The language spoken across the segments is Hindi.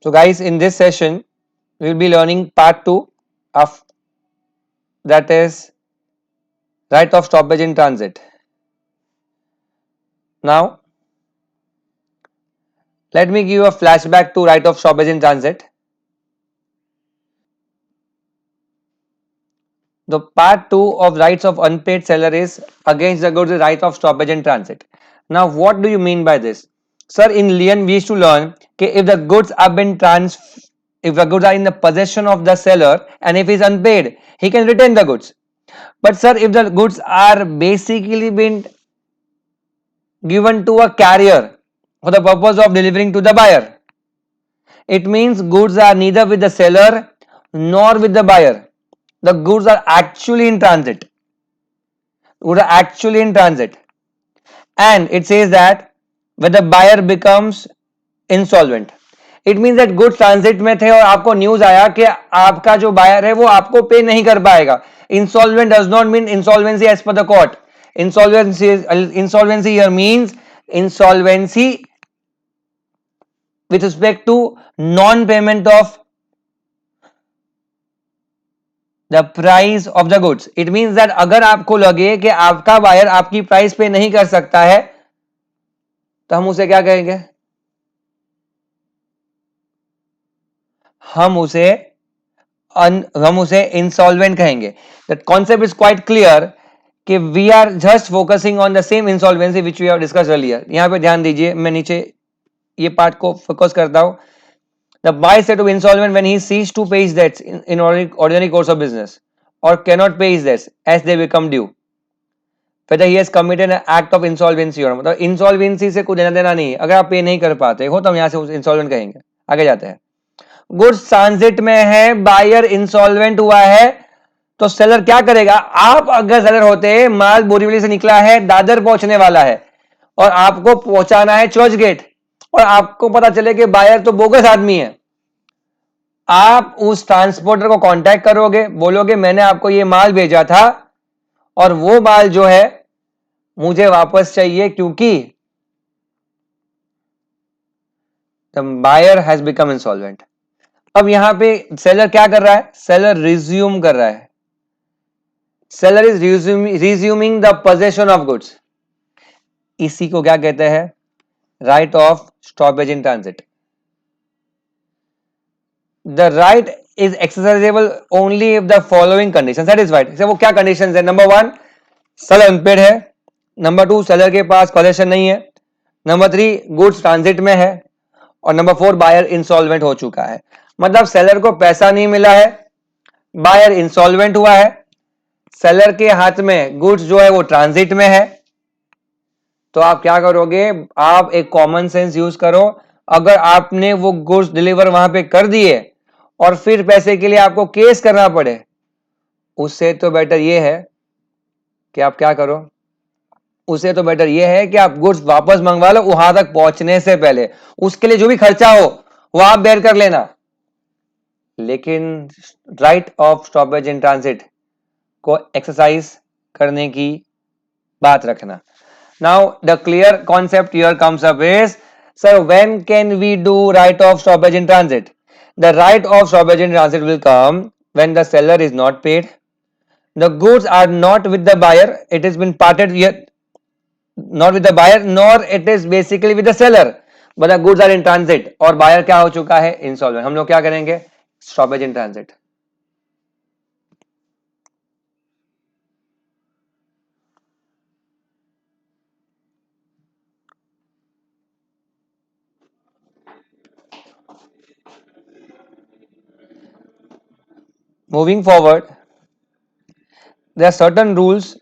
So guys, in this session, we will be learning part 2 of that is right of stoppage in transit. Now, let me give you a flashback to right of stoppage in transit. The part 2 of rights of unpaid seller is against the goods right of stoppage in transit. Now, what do you mean by this? Sir, in Lien, we used to learn that if the goods have been if the goods are in the possession of the seller and if he is unpaid, he can retain the goods. But sir, if the goods are basically been given to a carrier for the purpose of delivering to the buyer, it means goods are neither with the seller nor with the buyer. The goods are actually in transit. Goods are actually in transit. And it says that when the buyer becomes insolvent, it mean that goods transit में थे और आपको न्यूज आया कि आपका जो बायर है वो आपको पे नहीं कर पाएगा. Insolvent does not mean insolvency as per the court. Insolvency here means insolvency with respect to non-payment of the price of the goods. It means that अगर आपको लगे कि आपका बायर आपकी प्राइस पे नहीं कर सकता है तो हम उसे क्या कहेंगे? हम उसे इंसॉल्वेंट कहेंगे. That concept is quite clear कि we are just focusing on the same insolvency which we have discussed earlier. यहां पे ध्यान दीजिए, मैं नीचे ये पार्ट को फोकस करता हूं. The buyer said to insolvent when he ceases to pay his debts in ordinary course of business और cannot pay his debts as they become due, whether he has committed an act of insolvency or मतलब इंसॉल्वेंसी से कुछ देना देना नहीं है. अगर आप पे नहीं कर पाते हो तो हम यहां से इंसॉल्वेंट कहेंगे. आगे जाते हैं. गुड्स ट्रांजिट में है, बायर इंसॉल्वेंट हुआ है, तो सेलर क्या करेगा? आप अगर सेलर होते, माल बोरीवली से निकला है, दादर पहुंचने वाला है और आपको पहुंचाना है चर्च गेट और आपको पता चले कि बायर तो बोगस आदमी है. आप उस ट्रांसपोर्टर को कांटेक्ट करोगे, बोलोगे मैंने आपको ये माल भेजा था और वो माल जो है मुझे वापस चाहिए क्योंकि the buyer has become insolvent. अब यहां पे सेलर क्या कर रहा है? सेलर रिज्यूम कर रहा है. Seller is resuming the possession of goods. इसी को क्या कहते हैं? Right of stoppage in transit. The right is exercisable only if the following condition satisfied. वो क्या कंडीशन है? नंबर 1, सेलर अनपेड है. नंबर 2, सेलर के पास कलेक्शन नहीं है. नंबर 3, गुड्स ट्रांजिट में है. और नंबर 4, बायर इंसॉल्वेंट हो चुका है. मतलब सेलर को पैसा नहीं मिला है, बायर इंसॉल्वेंट हुआ है, सेलर के हाथ में गुड्स जो है वो ट्रांजिट में है. तो आप क्या करोगे? आप एक कॉमन सेंस यूज करो. अगर आपने वो गुड्स डिलीवर वहां पे कर दिए और फिर पैसे के लिए आपको केस करना पड़े, उससे तो बेटर ये है कि आप क्या करो? उससे तो बेटर ये है कि आप गुड्स वापस मंगवा लो वहां तक पहुंचने से पहले. उसके लिए जो भी खर्चा हो वो आप बेयर कर लेना. लेकिन right of stoppage in transit को एक्सरसाइज करने की बात रखना. Now the clear concept here comes up is, sir when can we do right of stoppage in transit? The right of stoppage in transit will come when the seller is not paid, the goods are not with the buyer, it is been parted not with the buyer nor it is basically with the seller, but the goods are in transit और buyer क्या हो चुका है? insolvent. हम लोग क्या करेंगे? stoppage in transit. Moving forward, there are certain rules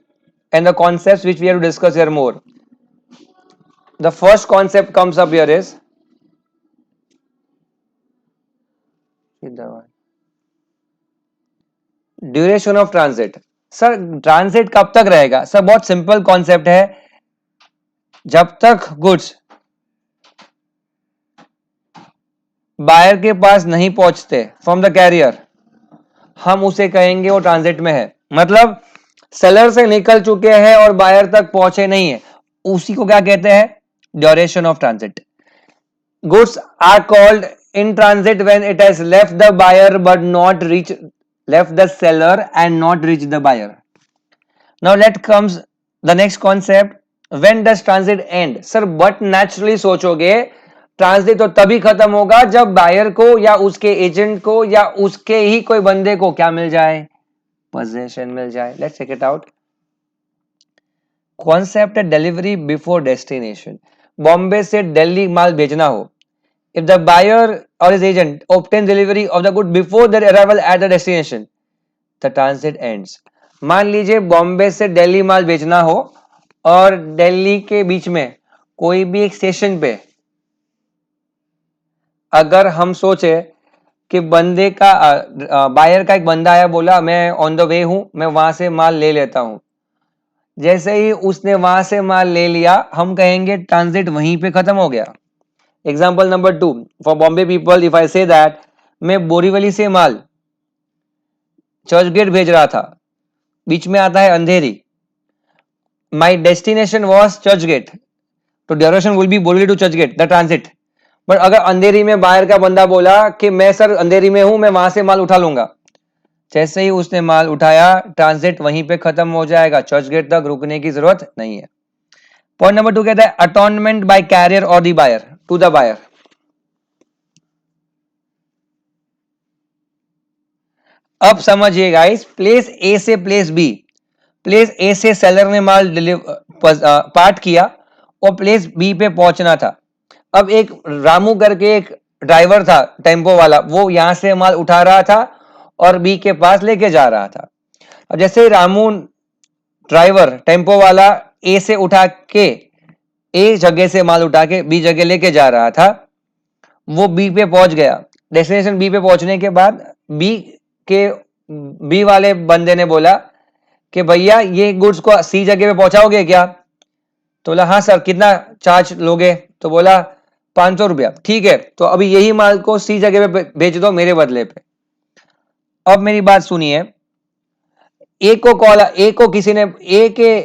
and the concepts which we have to discuss here more. The first concept comes up here is duration of transit. Sir transit कब तक रहेगा? सर बहुत सिंपल कॉन्सेप्ट है. जब तक गुड्स बायर के पास नहीं पहुंचते फ्रॉम द कैरियर, हम उसे कहेंगे वो ट्रांजिट में है. मतलब सेलर से निकल चुके हैं और बायर तक पहुंचे नहीं है, उसी को क्या कहते हैं? Duration of transit. Goods are called in transit when it has left the buyer but not reached, left the seller and not reached the buyer. Now let comes the next concept. When does transit end? Sir but naturally सोचोगे ट्रांजिट तो तभी खत्म होगा जब बायर को या उसके एजेंट को या उसके ही कोई बंदे को क्या मिल जाए, पोजीशन मिल जाए. Let's check it out. Concept है डिलीवरी बिफोर डेस्टिनेशन. बॉम्बे से दिल्ली माल भेजना हो, if the buyer or his agent obtains delivery of the good before their arrival at the destination, the transit ends. मान लीजिए बॉम्बे से दिल्ली माल भेजना हो और दिल्ली के बीच में कोई भी एक स्टेशन पे अगर हम सोचे कि बंदे का बायर का एक बंदा आया, बोला मैं ऑन द वे हूं, मैं वहां से माल ले लेता हूं. जैसे ही उसने वहां से माल ले लिया, हम कहेंगे ट्रांजिट वहीं पे खत्म हो गया. Example number 2 for Bombay people, if I say that मैं बोरीवली से माल चर्च गेट भेज रहा था, बीच में आता है Andheri, my destination was Churchgate, तो duration will be Borivali to Churchgate the transit. But अगर अंधेरी में बाहर का बंदा बोला कि मैं सर अंधेरी में हूं, मैं वहां से माल उठा लूंगा, जैसे ही उसने माल उठाया ट्रांजिट वहीं पे खत्म हो जाएगा, चर्च गेट तक रुकने की जरूरत नहीं है. पॉइंट नंबर 2 कहता है अटॉनमेंट बाय कैरियर और the buyer to the buyer. अब समझिए गाइस, प्लेस ए से प्लेस बी, प्लेस ए से सेलर ने माल पार्ट किया और प्लेस बी पे पहुंचना था. अब एक रामू करके एक ड्राइवर था टेम्पो वाला, वो यहां से माल उठा रहा था और बी के पास लेके जा रहा था. अब जैसे रामू ड्राइवर टेम्पो वाला ए से उठा के ए जगह से माल उठा के बी जगह लेके जा रहा था, वो बी पे पहुंच गया. डेस्टिनेशन बी पे पहुंचने के बाद बी वाले बंदे ने बोला कि भैया ये गुड्स को सी जगह पे पहुंचाओगे क्या? तो बोला हाँ सर, कितना चार्ज लोगे? तो बोला 500 रुपया. ठीक है, तो अभी यही माल को सी जगह पे भेज दो मेरे बदले पे. अब मेरी बात सुनिए, ए को कॉल, ए को किसी ने, ए के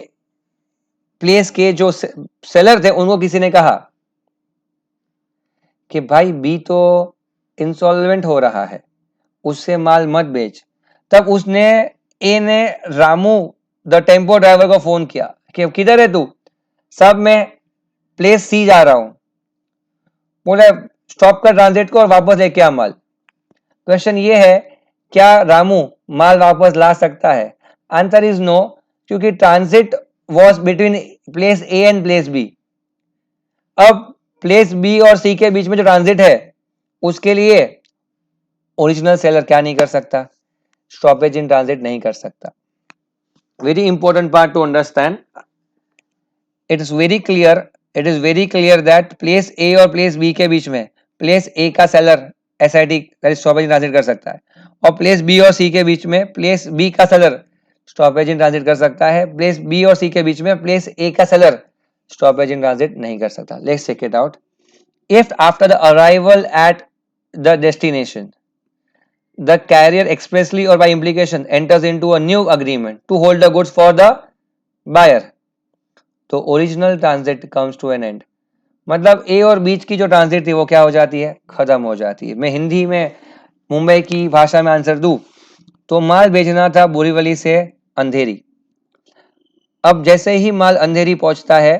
प्लेस के जो सेलर थे उनको किसी ने कहा कि भाई बी तो इंसॉल्वेंट हो रहा है, उससे माल मत बेच. तब उसने, ए ने रामू द टेम्पो ड्राइवर को फोन किया कि किधर है तू? सब मैं प्लेस सी जा रहा हूं. बोला स्टॉप कर ट्रांजिट को और वापस लेके आ माल. क्वेश्चन ये है, क्या रामू माल वापस ला सकता है? आंसर इज नो, क्योंकि transit was between place A and place B. अब प्लेस बी और सी के बीच में जो ट्रांजिट है उसके लिए ओरिजिनल सेलर क्या नहीं कर सकता? स्टॉपेज इन ट्रांजिट नहीं कर सकता. Very important part to understand. It is very clear that place a और प्लेस बी के बीच में प्लेस ए का seller SIT stoppage in transit कर सकता है, और प्लेस बी और सी के बीच में प्लेस बी का सेलर स्टॉपेज इन ट्रांजिट कर सकता है. प्लेस बी और सी के बीच में प्लेस ए का सेलर स्टॉपेज इन ट्रांजिट नहीं कर सकता. Let's check it out. If after the arrival at the destination the carrier expressly or by implication enters into a new agreement to hold the goods for the buyer, तो original transit comes to an end. मतलब ए और बीच की जो ट्रांजिट थी वो क्या हो जाती है? खत्म हो जाती है. मैं हिंदी में मुंबई की भाषा में आंसर दूं तो माल भेजना था बोरीवली से अंधेरी. अब जैसे ही माल अंधेरी पहुंचता है,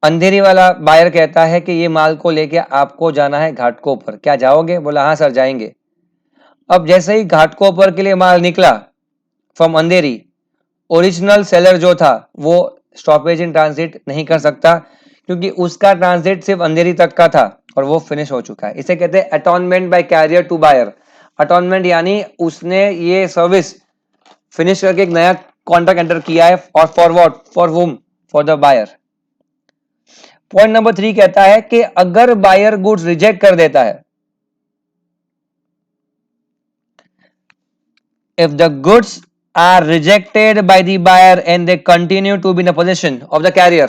अंधेरी वाला बायर कहता है कि ये माल को लेके आपको जाना है घाटकोपर पर, क्या जाओगे? बोला हाँ सर जाएंगे. अब जैसे ही घाटकोपर के लिए माल निकला फ्रॉम अंधेरी, ओरिजिनल सेलर जो था वो स्टॉपेज इन ट्रांजिट नहीं कर सकता, क्योंकि उसका ट्रांजिट सिर्फ अंधेरी तक का था और वो फिनिश हो चुका है. इसे कहते हैं अटॉनमेंट बाय कैरियर टू बायर. अटॉनमेंट यानी उसने ये सर्विस फिनिश करके एक नया कॉन्ट्रैक्ट एंटर किया है. और for what? For whom? For the buyer. Point number 3 कहता है कि अगर बायर गुड्स रिजेक्ट कर देता है, if the goods are rejected by the buyer and they continue to be in the possession of the carrier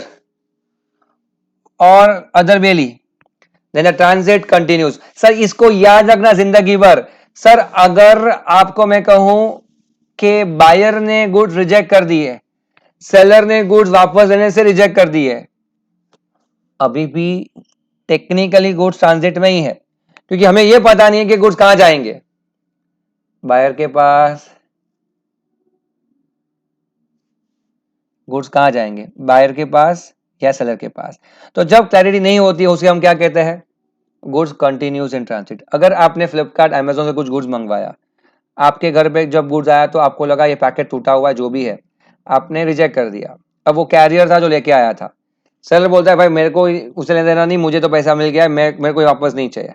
or other bailey, then the transit continues. Sir इसको याद रखना जिंदगी भर. सर अगर आपको मैं कहूं कि बायर ने गुड्स रिजेक्ट कर दिए, सेलर ने गुड्स वापस लेने से रिजेक्ट कर दिए, अभी भी टेक्निकली गुड्स ट्रांजिट में ही है, क्योंकि हमें यह पता नहीं है कि गुड्स कहां जाएंगे, बायर के पास गुड्स कहां जाएंगे, बायर के पास या सेलर के पास। तो जब क्लैरिटी नहीं होती है उसे हम क्या कहते हैं, गुड्स कंटिन्यूज इन ट्रांजिट। अगर आपने फ्लिपकार्ट अमेजोन से कुछ गुड्स मंगवाया, आपके घर पे जब गुड्स आया तो आपको लगा ये पैकेट टूटा हुआ है, जो भी है, आपने रिजेक्ट कर दिया। अब वो कैरियर था जो लेके आया था, सेलर बोलता है भाई मेरे को उसे लेना देना नहीं, मुझे तो पैसा मिल गया है, मेरे को वापस नहीं चाहिए।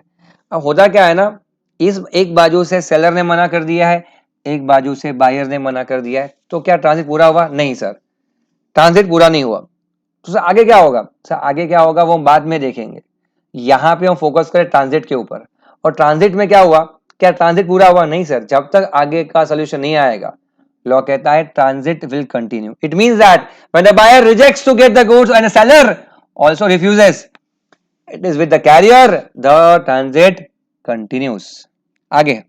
अब होता क्या है ना, इस एक बाजू से सेलर ने मना कर दिया है, एक बाजू से बायर ने मना कर दिया है, तो क्या ट्रांजिट पूरा हुआ? नहीं सर, ट्रांजिट पूरा नहीं हुआ। तो सर आगे क्या होगा? सर आगे क्या होगा वो हम बाद में देखेंगे, यहां पे हम फोकस करें ट्रांजिट के ऊपर। और ट्रांजिट में क्या हुआ, क्या ट्रांजिट पूरा हुआ? नहीं सर, जब तक आगे का सोल्यूशन नहीं आएगा, लॉ कहता है transit will continue. It means that when the buyer rejects to get the goods and the seller also refuses, it is with the carrier, the transit continues. आगे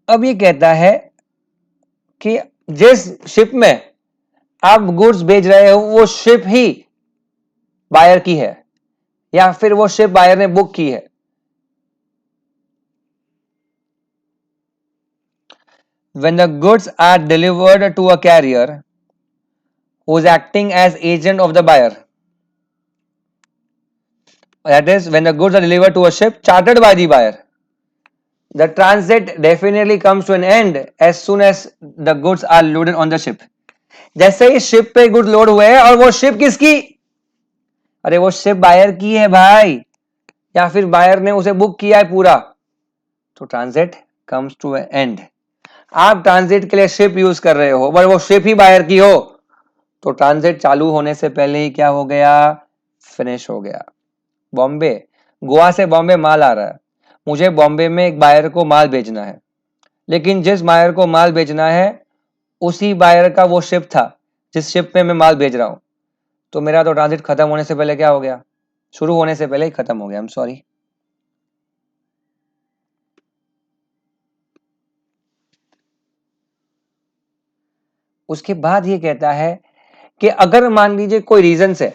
अब ये कहता है कि जिस शिप में आप गुड्स भेज रहे हो वो शिप ही बायर की है या फिर वो शिप बायर ने बुक की है। When the goods are delivered to a carrier who is acting as agent of the buyer, that is when the goods are delivered to a ship chartered by the buyer, the transit definitely comes to an end as soon as the goods are loaded on the ship. जैसे ही शिप पे गुड्स लोड हुए और वो शिप किसकी? अरे वो शिप बायर की है भाई, या फिर बायर ने उसे बुक किया है पूरा, तो ट्रांजिट कम्स टू एंड। आप ट्रांजिट के लिए शिप यूज कर रहे हो, पर वो शिप ही बायर की हो, तो ट्रांजिट चालू होने से पहले ही क्या हो गया? फिनिश हो गया। बॉम्बे, गोवा से बॉम्बे माल आ रहा है, मुझे बॉम्बे में एक बायर को माल भेजना है, लेकिन जिस बायर को माल भेजना है उसी बायर का वो शिप था जिस शिप में मैं माल भेज रहा हूं, तो मेरा तो ट्रांजिट खत्म होने से पहले क्या हो गया? शुरू होने से पहले ही खत्म हो गया। I am sorry. उसके बाद ये कहता है कि अगर मान लीजिए कोई रीजन से,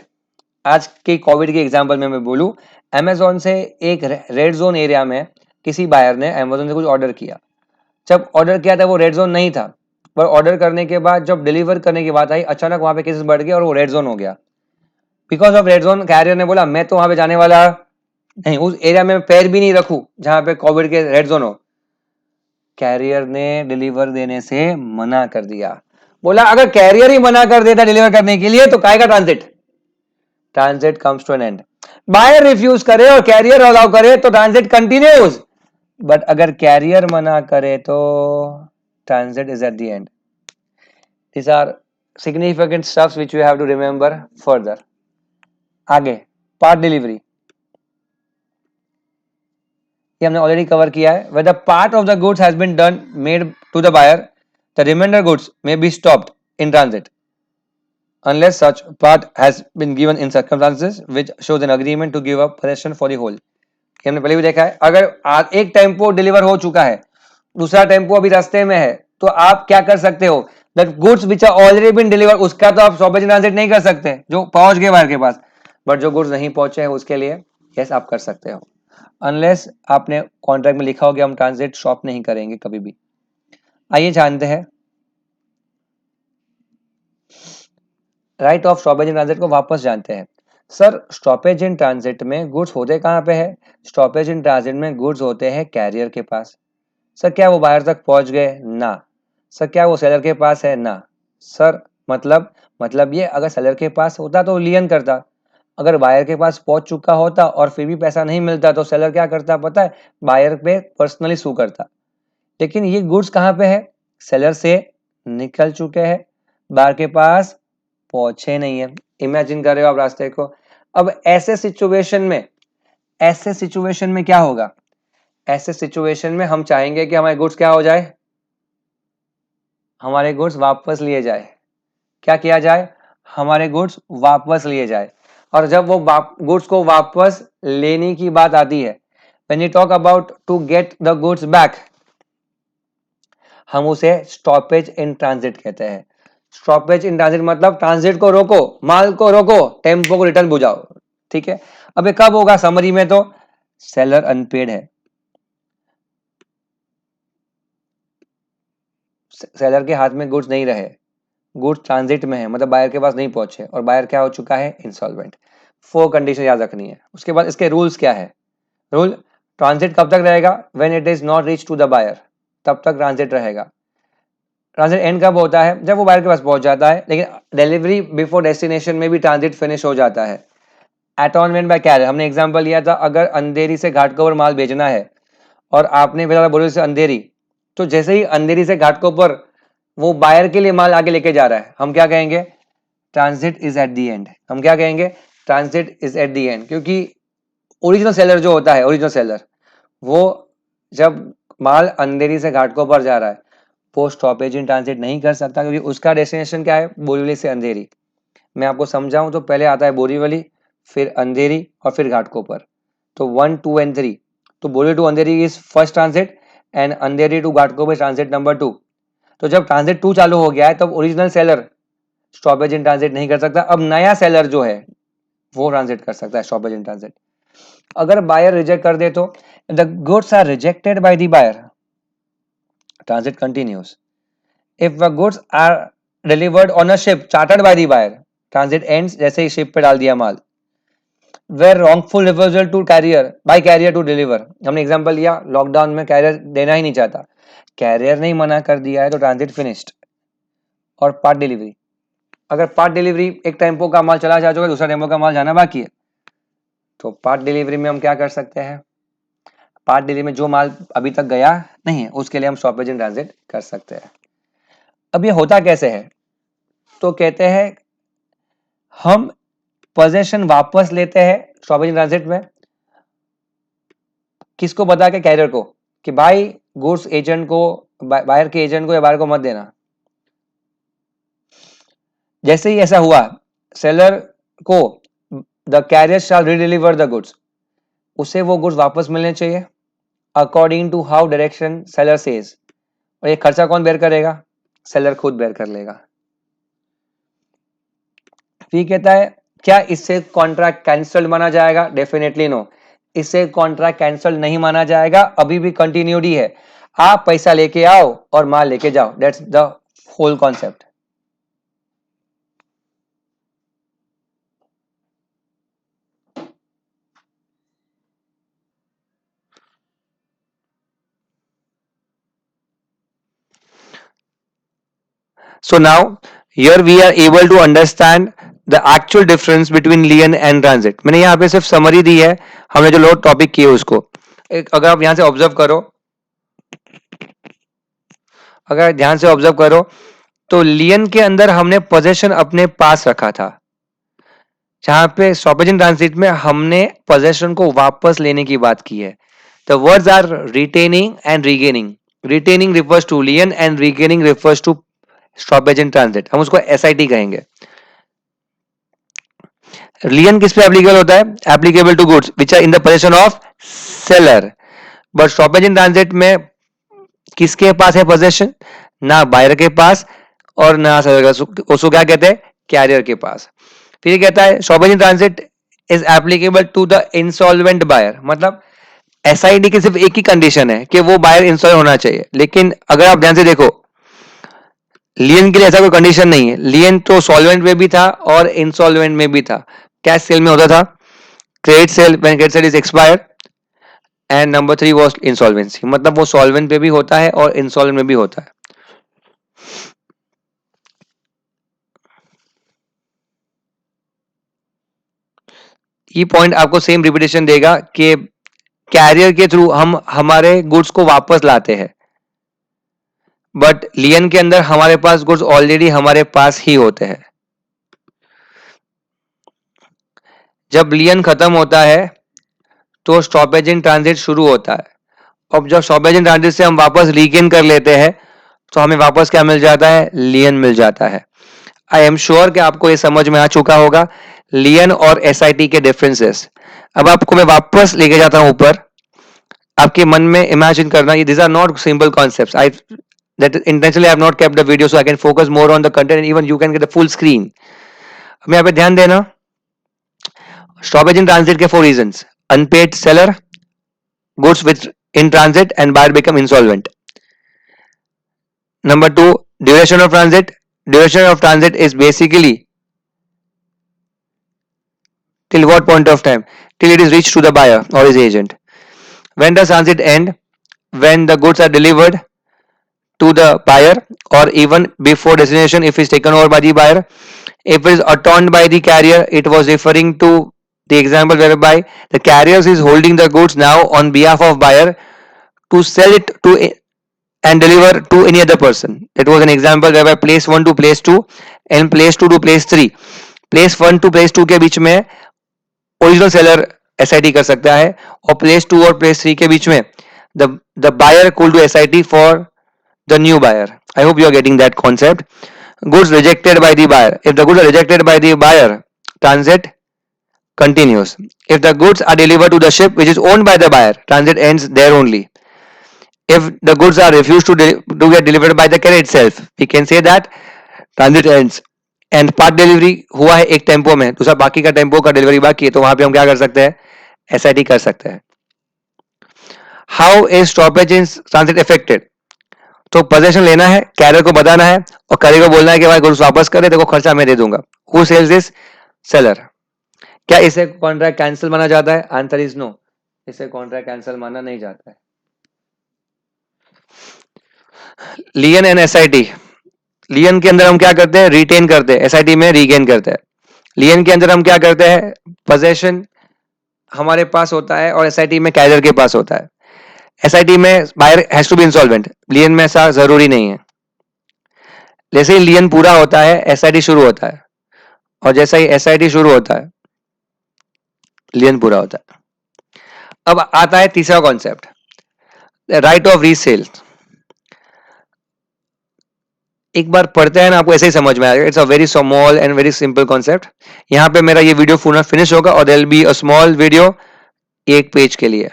आज के कोविड के एग्जांपल में मैं बोलूं, अमेजोन से एक रेड जोन एरिया में किसी बायर ने अमेजोन से कुछ ऑर्डर किया, जब ऑर्डर किया था वो रेड जोन नहीं था, पर ऑर्डर करने के बाद जब डिलीवर करने की बात आई, अचानक वहां पे केसेस बढ़ गए और वो रेड जोन हो गया। Because of red zone, carrier ने बोला मैं तो वहां पे जाने वाला नहीं, उस एरिया में पैर भी नहीं रखूं जहां पे कोविड के रेड जोन हो। कैरियर ने डिलीवर देने से मना कर दिया, बोला अगर कैरियर ही मना कर देता डिलीवर करने के लिए तो काहेगा transit? Transit comes to an end. Buyer refuse करे और कैरियर अलाउ करे तो ट्रांजिट कंटिन्यूज, बट अगर कैरियर मना करे तो transit is at the end. These are significant stuffs which you have to remember further. आगे पार्ट डिलीवरी, ये हमने ऑलरेडी कवर किया है। Where the part of the goods has been done made to the buyer, the remainder goods may be stopped in transit unless such part has been given in circumstances which shows an agreement to give up possession for the whole. ये हमने पहले भी देखा है। अगर एक टेम्पो डिलीवर हो चुका है, दूसरा टेम्पो अभी रास्ते में है, तो आप क्या कर सकते हो? That goods which are already been deliver, उसका तो आप स्टॉपेज इन ट्रांजिट नहीं कर सकते जो पहुंच गए बाहर के पास, बट जो गुड्स नहीं पहुंचे हैं उसके लिए यस आप कर सकते हो, अनलेस आपने कॉन्ट्रैक्ट में लिखा हो कि हम ट्रांजिट स्टॉप नहीं करेंगे कभी भी। आइए जानते हैं right of stoppage in transit को वापस जानते हैं। सर स्टॉपेज इन ट्रांजिट में गुड्स होते कहाँ पे है? स्टॉपेज इन ट्रांजिट में गुड्स होते हैं कैरियर के पास। सर क्या वो बाहर तक पहुंच गए? ना। सर क्या वो सेलर के पास है? ना। सर मतलब ये अगर सेलर के पास होता तो लियन करता, अगर बायर के पास पहुंच चुका होता और फिर भी पैसा नहीं मिलता तो सेलर क्या करता पता है? बायर पे पर्सनली सू करता। लेकिन ये गुड्स कहाँ पे है? सेलर से निकल चुके हैं, बायर के पास पहुंचे नहीं है। इमेजिन कर रहे हो आप रास्ते को। अब ऐसे सिचुएशन में क्या होगा? ऐसे सिचुएशन में हम चाहेंगे कि हमारे गुड्स क्या हो जाए? हमारे गुड्स वापस लिए जाए। क्या किया जाए? हमारे गुड्स वापस लिए जाए। और जब वो गुड्स को वापस लेने की बात आती है, when you talk about to get the goods back, हम उसे स्टॉपेज इन ट्रांजिट कहते हैं। स्टॉपेज इन ट्रांजिट मतलब ट्रांजिट को रोको, माल को रोको, टेम्पो को रिटर्न बुझाओ। ठीक है, अब ये कब होगा समरी में, तो सेलर अनपेड है, सेलर के हाथ में गुड्स नहीं रहे, गुड्स ट्रांजिट में है, मतलब बायर के पास नहीं पहुंचे, और बायर क्या हो चुका है, इंसॉल्वेंट। 4 कंडीशन याद रखनी है। उसके बाद इसके रूल्स क्या है, रूल, ट्रांजिट कब तक रहेगा, when it is not reach to the buyer, तब तक ट्रांजिट रहेगा। ट्रांजिट एंड कब होता है, जब वो बायर के पास पहुंच जाता है, लेकिन डिलीवरी बिफोर डेस्टिनेशन में भी ट्रांजिट फिनिश हो जाता है। एटॉनमेंट बाय कैरियर, हमने एग्जांपल लिया था, अगर अंधेरी से घाटकोपर माल भेजना है और आपने भेजा बोरिवली से अंधेरी, तो जैसे ही अंधेरी से घाटकोपर वो बायर के लिए माल आगे लेके जा रहा है, हम क्या कहेंगे, transit is at the and. हम क्या कहेंगे, transit is at the and, क्योंकि ओरिजिनल सेलर जो होता है, ओरिजिनल सेलर, वो जब माल अंधेरी से घाटकोपर जा रहा है, वो स्टॉपेज इन ट्रांजिट नहीं कर सकता, क्योंकि उसका डेस्टिनेशन क्या है, बोरीवली से अंधेरी। मैं आपको समझाऊं तो पहले आता है बोरीवली, फिर अंधेरी और फिर घाटकोपर, तो 1, 2 एंड 3। तो Borivali to Andheri is first transit and Andheri to Ghatkopar transit number 2। तो जब ट्रांजिट 2 चालू हो गया है, तब original seller stoppage in transit नहीं कर सकता, अब नया सेलर जो है वो ट्रांजिट कर सकता है स्टॉपेज इन ट्रांजिट। अगर बायर रिजेक्ट कर दे तो the goods are rejected by the buyer, transit continues. If the goods are delivered on a ship chartered by the buyer, transit ends जैसे ही शिप पे डाल दिया माल। Where wrongful reversal to carrier by carrier to deliver, हमने एग्जांपल लिया, लॉकडाउन में कैरियर देना ही नहीं चाहता, कैरियर ने मना कर दिया है, तो ट्रांजिट फिनिश्ड। और पार्ट डिलीवरी, अगर पार्ट डिलीवरी एक टेम्पो का माल चला जा चुका है, दूसरा टेम्पो का माल जाना बाकी है, तो पार्ट डिलीवरी में हम क्या कर सकते हैं, पार्ट डिलीवरी में जो माल अभी तक गया नहीं है उसके लिए हम स्टॉपेज इन ट्रांजिट कर सकते हैं। अब ये होता कैसे है, तो कहते हैं हम पोजीशन वापस लेते हैं स्टॉपेज इन ट्रांजिट में, किसको बता के, कैरियर को, कि भाई गुड्स एजेंट को, बायर के एजेंट को या बायर को मत देना। जैसे ही ऐसा हुआ, सेलर को the carrier shall redeliver the goods, उसे वो गुड्स वापस मिलने चाहिए according to how direction seller says. और ये खर्चा कौन बेयर करेगा, सेलर खुद बेयर कर लेगा। फिर कहता है क्या इससे कॉन्ट्रैक्ट कैंसिल माना जाएगा, डेफिनेटली नो, इससे कॉन्ट्रैक्ट कैंसिल नहीं माना जाएगा, अभी भी कंटिन्यूटी है, आप पैसा लेके आओ और माल लेके जाओ, that's the whole concept. So now here we are able to understand the actual difference between lien and transit. मैंने यहाँ पे सिर्फ समरी दी है, हमने जो लोग टॉपिक किए उसको। अगर आप यहाँ से ऑब्जर्व करो, अगर ध्यान से ऑब्जर्व करो, तो लियन के अंदर हमने पोजेशन अपने पास रखा था, जहां पे स्टॉपेज इन ट्रांजिट में हमने पोजेशन को वापस लेने की बात की है। The words are retaining and regaining. Retaining refers to lien and regaining refers to stoppage in transit. हम उसको SIT कहेंगे। लियन किस पे एप्लीकेबल होता है, applicable to goods which are in the position of seller. But stoppage in transit में किसके पास है पोजीशन, ना बायर के पास और ना सेलर के पास, उसको क्या कहते हैं, कैरियर के पास। फिर कहता है stoppage in transit is applicable to the insolvent buyer, मतलब SIT की सिर्फ एक ही कंडीशन है कि वो बायर इंस्टॉल होना चाहिए, लेकिन अगर आप ध्यान से देखो लियन के लिए ऐसा कोई कंडीशन नहीं है। लियन तो सॉल्वेंट में भी था और इंसॉल्वेंट में भी था। कैश सेल में होता था, credit sale when credit sale is expired, and number 3 was insolvency, मतलब वो सॉल्वेंट पे भी होता है और इंसॉल्वेंट में भी होता है। ये पॉइंट आपको सेम रिपीटेशन देगा कि कैरियर के थ्रू हम हमारे गुड्स को वापस लाते हैं, बट लियन के अंदर हमारे पास गुड्स ऑलरेडी हमारे पास ही होते हैं। जब लियन खत्म होता है तो स्टॉपेज इन ट्रांजिट शुरू होता है, और जब स्टॉपेज इन ट्रांजिट से हम वापस रीगेन कर लेते हैं तो हमें वापस क्या मिल जाता है, लियन मिल जाता है। आई एम श्योर कि आपको ये समझ में आ चुका होगा लियन और SIT के डिफरेंसेस। अब आपको मैं वापस लेके जाता हूं ऊपर, आपके मन में इमेजिन करना, ये this are not simple concepts, I that intentionally I have not kept the video so I can focus more on the content and even you can get a full screen. अब यहाँ पे ध्यान देना, स्टॉपेज इन ट्रांजिट के 4 reasons: unpaid seller, goods with in transit, and buyer become insolvent. Number 2, duration of transit. Duration of transit is basically till what point of time? Till it is reached to the buyer or his agent. When does transit end? When the goods are delivered to the buyer, or even before destination if it's taken over by the buyer. If it is returned by the carrier, it was referring to the example whereby the carrier is holding the goods now on behalf of buyer to sell it to and deliver to any other person. That was an example whereby place 1 to place 2 and place 2 to place 3. place 1 to place 2 के बीच में ओरिजिनल सेलर SIT कर सकता है, और place 2 और place 3 के बीच में the buyer could do SIT for the new buyer. I hope you are getting that concept. Goods rejected by the buyer. If the goods are rejected by the buyer, transit continues. If the goods are delivered to the ship which is owned by the buyer, transit ends there only. If the goods are refused to get delivered by the carrier itself, we can say that transit ends. And part delivery हुआ है एक टेम्पो में, दूसरा बाकी का टेम्पो का डिलीवरी बाकी है, तो वहां पे हम क्या कर सकते हैं? SIT कर सकते हैं. How is stoppage in transit affected? तो पोजीशन लेना है, कैरियर को बताना है, और कैरियर को बोलना है कि भाई गुड्स वापस करे, देखो खर्चा मैं दे दूंगा. Who sells this? सेलर. क्या इसे कॉन्ट्रैक्ट कैंसिल माना जाता है? Answer is no. इसे कॉन्ट्रैक्ट कैंसिल माना नहीं जाता है. लियन एंड SIT. लियन के अंदर हम क्या करते हैं? रिटेन करते हैं. SIT में रीगेन करते हैं. लियन के अंदर हम क्या करते हैं? पोजेशन हमारे पास होता है और SIT में कैरियर के पास होता है. SIT में buyer has to be insolvent, lien में ऐसा जरूरी नहीं है. जैसे ही लियन पूरा होता है SIT शुरू होता है, और जैसा ही SIT शुरू होता है लियन पूरा होता है. अब आता है तीसरा कॉन्सेप्ट, राइट ऑफ रीसेल. एक बार पढ़ते हैं ना, आपको ऐसे ही समझ में आएगा. It's a very small and very simple concept. यहाँ पे मेरा ये वीडियो पूरा फिनिश होगा और there will be a small video एक पेज के लिए,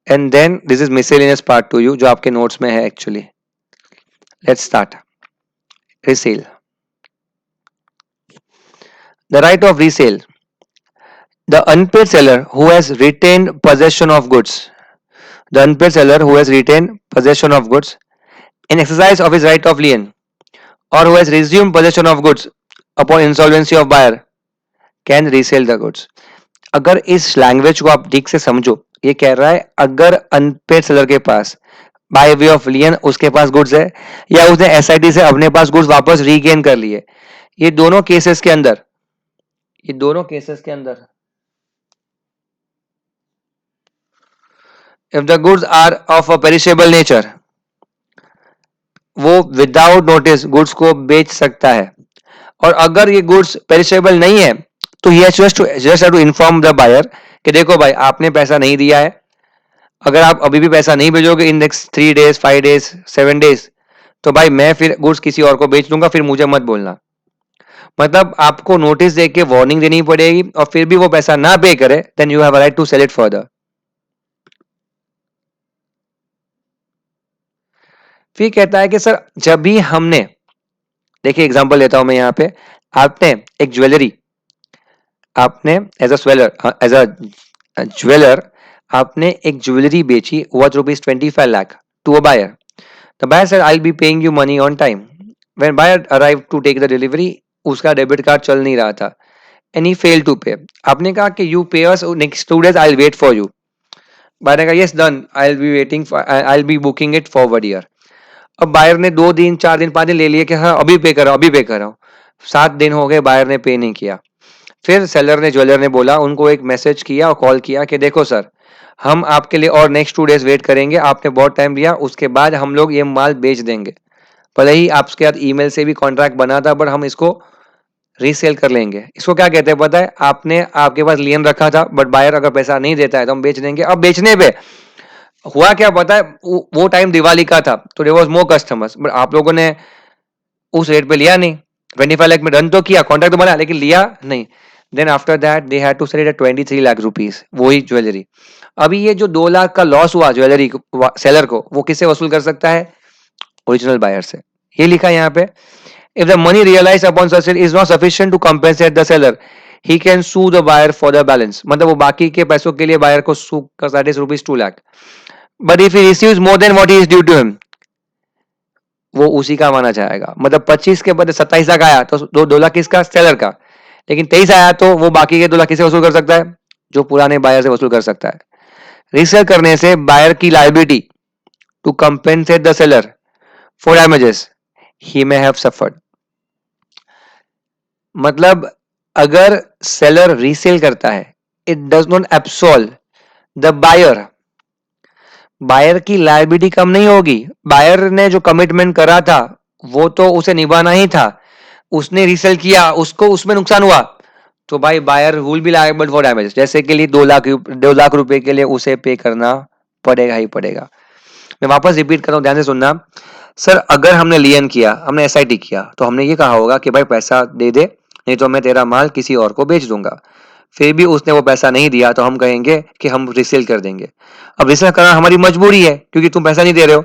and then this is miscellaneous part to you जो आपके नोट्स में है actually. Let's start. Resale. The right of resale. The unpaid seller who has retained possession of goods. The unpaid seller who has retained possession of goods in exercise of his right of lien, or who has resumed possession of goods upon insolvency of buyer, can resell the goods. अगर इस लैंग्वेज को आप ठीक से समझो, ये कह रहा है अगर अनपेड सेलर के पास बाय वे ऑफ लियन उसके पास गुड्स है, या उसने SIT से अपने पास गुड्स वापस रीगेन कर लिए, ये दोनों केसेस के अंदर if the goods are of a perishable nature, वो विदाउट नोटिस गुड्स को बेच सकता है. और अगर ये गुड्स पेरिशेबल नहीं है तो he has just to inform the buyer कि देखो भाई आपने पैसा नहीं दिया है, अगर आप अभी भी पैसा नहीं भेजोगे in next 3 days 5 days 7 days, तो भाई मैं फिर गुड्स किसी और को बेच दूंगा, फिर मुझे मत बोलना. मतलब आपको नोटिस देके वार्निंग देनी पड़ेगी, और फिर भी वो पैसा ना पे करे, then you have a right to sell it further. फिर कहता है कि सर जब भी हमने, देखिए एग्जांपल लेता हूं मैं यहाँ पे, आपने एक ज्वेलरी, आपने एज अ ज्वेलर आपने एक ज्वेलरी बेची worth ₹25 lakh to a buyer. The buyer said I will be paying you money on time. When buyer arrive to take the delivery, उसका डेबिट कार्ड चल नहीं रहा था, एंड ही फेल टू पे. आपने कहा कि you pay us next 2 days, I will wait for you. Buyer ने कहा yes done, I will be waiting, I will be booking it forward year. अब बायर ने 2 दिन 4 दिन 5 दिन ले लिए कि हाँ अभी पे कर रहा हूँ. 7 दिन हो गए, बायर ने पे नहीं किया. फिर सेलर ने, ज्वेलर ने बोला, उनको एक मैसेज किया और कॉल किया कि देखो सर, हम आपके लिए और नेक्स्ट 2 days वेट करेंगे, आपने बहुत टाइम लिया, उसके बाद हम लोग ये माल बेच देंगे. भले ही आपके साथ ईमेल से भी कॉन्ट्रैक्ट बना था, बट हम इसको रीसेल कर लेंगे. इसको क्या कहते हैं पता है? आपने आपके पास लियन रखा था, बट बायर अगर पैसा नहीं देता है तो हम बेच देंगे. अब बेचने पे हुआ क्या पता है? वो टाइम दिवाली का था, तो there was more customers, but आप लोगों ने उस रेट पे लिया नहीं. 25 लाख में डन तो किया, कॉन्ट्रैक्ट तो बना, लेकिन लिया नहीं. Then after that they had to sell it at 23 lakh rupees, वही ज्वेलरी. अभी ये जो 2 लाख का लॉस हुआ ज्वेलरी सेलर को, वो किससे वसूल कर सकता है? ओरिजिनल बायर से. ये लिखा है यहाँ पे, If the money realized upon such sale is not sufficient to compensate the seller, he can sue the buyer for the balance. मतलब वो बाकी के पैसों के लिए बायर को sue कर सकता है ₹2 lakh. But if he receives more than what is due to him, वो उसी का माना जाएगा. मतलब 25 के बदले 27 लाख आया तो 2 लाख किसका? सेलर का. लेकिन 23 आया तो वो बाकी के 2 लाख किसे वसूल कर सकता है? जो पुराने बायर से वसूल कर सकता है. रीसेल करने से बायर की liability to compensate the seller for damages ही मे हैव सफर्ड. मतलब अगर सेलर रीसेल करता है, it does not absolve the buyer. Buyer की लायबिलिटी कम नहीं होगी. बायर ने जो कमिटमेंट करा था वो तो उसे निभाना ही था. उसने रीसेल किया, उसको उसमें नुकसान हुआ तो भाई buyer will be liable for damage. जैसे के लिए 2 लाख रुपए के लिए उसे पे करना पड़ेगा ही पड़ेगा. मैं वापस रिपीट कर रहा हूं, ध्यान से सुनना. सर अगर हमने लियन किया, हमने एसआईटी किया तो हमने ये कहा होगा कि भाई पैसा दे दे, नहीं तो मैं तेरा माल किसी और को बेच दूंगा. फिर भी उसने वो पैसा नहीं दिया तो हम कहेंगे कि हम रिसेल कर देंगे. अब रिसेल करना हमारी मजबूरी है क्योंकि तुम पैसा नहीं दे रहे हो.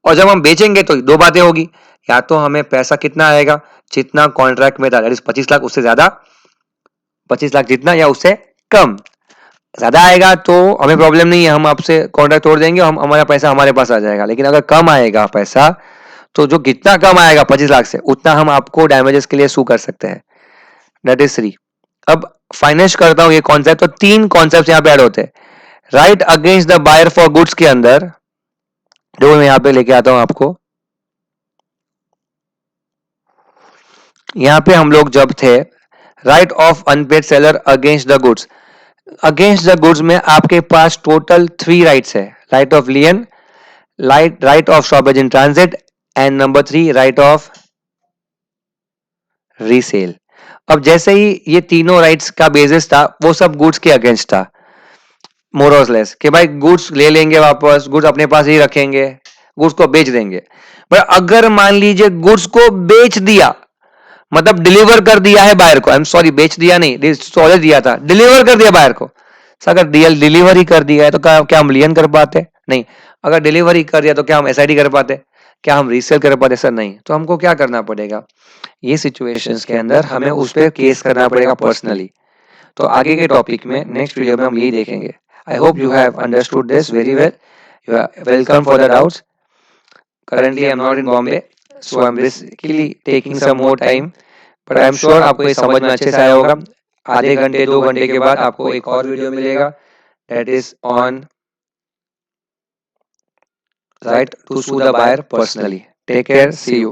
और जब हम बेचेंगे तो 2 बातें होगी. या तो हमें पैसा कितना आएगा, जितना कॉन्ट्रैक्ट में था, दैट इज 25 लाख, उससे ज्यादा 25 लाख जितना या उससे कम. ज्यादा आएगा तो हमें प्रॉब्लम नहीं है, हम आपसे कॉन्ट्रैक्ट तोड़ देंगे, हम हमारा पैसा हमारे पास आ जाएगा. लेकिन अगर कम आएगा पैसा तो जो कितना कम आएगा 25 लाख से, उतना हम आपको डैमेजेस के लिए सू कर सकते हैं. That is 3. अब फाइनेंस करता हूं ये कॉन्सेप्ट, तो 3 कॉन्सेप्ट यहां पे ऐड होते हैं. Right against the buyer for goods के अंदर जो मैं यहां पे लेके आता हूं आपको, यहां पे हम लोग जब थे right of unpaid seller against the goods. Against the goods में आपके पास टोटल 3 राइट्स है. Right of lien, right of stoppage in transit and number 3 right of resale. अब जैसे ही ये तीनों राइट्स का बेसिस था वो सब गुड्स के अगेंस्ट था, मोर और लेस, कि भाई गुड्स ले लेंगे वापस, गुड्स अपने पास ही रखेंगे, गुड्स को बेच देंगे. पर अगर मान लीजिए गुड्स को बेच दिया, मतलब डिलीवर कर दिया है बायर को, आई एम सॉरी बेच दिया नहीं, सॉरी दिया था, डिलीवर कर दिया बायर को. अगर डिलीवरी कर दिया है तो क्या हम लियन कर पाते? नहीं. अगर डिलीवरी कर दिया तो क्या हम एसआईडी कर पाते? क्या हम रीसेल कर पाते? सर नहीं. तो हमको क्या करना पड़ेगा, ये सिचुएशंस के अंदर हमें उस पर केस करना पड़ेगा पर्सनली. तो आगे के टॉपिक में नेक्स्ट वीडियो में हम यही देखेंगे. I hope you have understood this very well. You are welcome for the doubts. currently I'm not in Bombay, so I'm basically taking some more time, but I'm sure आपको ये समझ में अच्छे से आया होगा. आधे घंटे 2 घंटे के बाद आपको एक और वीडियो मिलेगा, that is on right to sue the buyer personally. Take care, see you.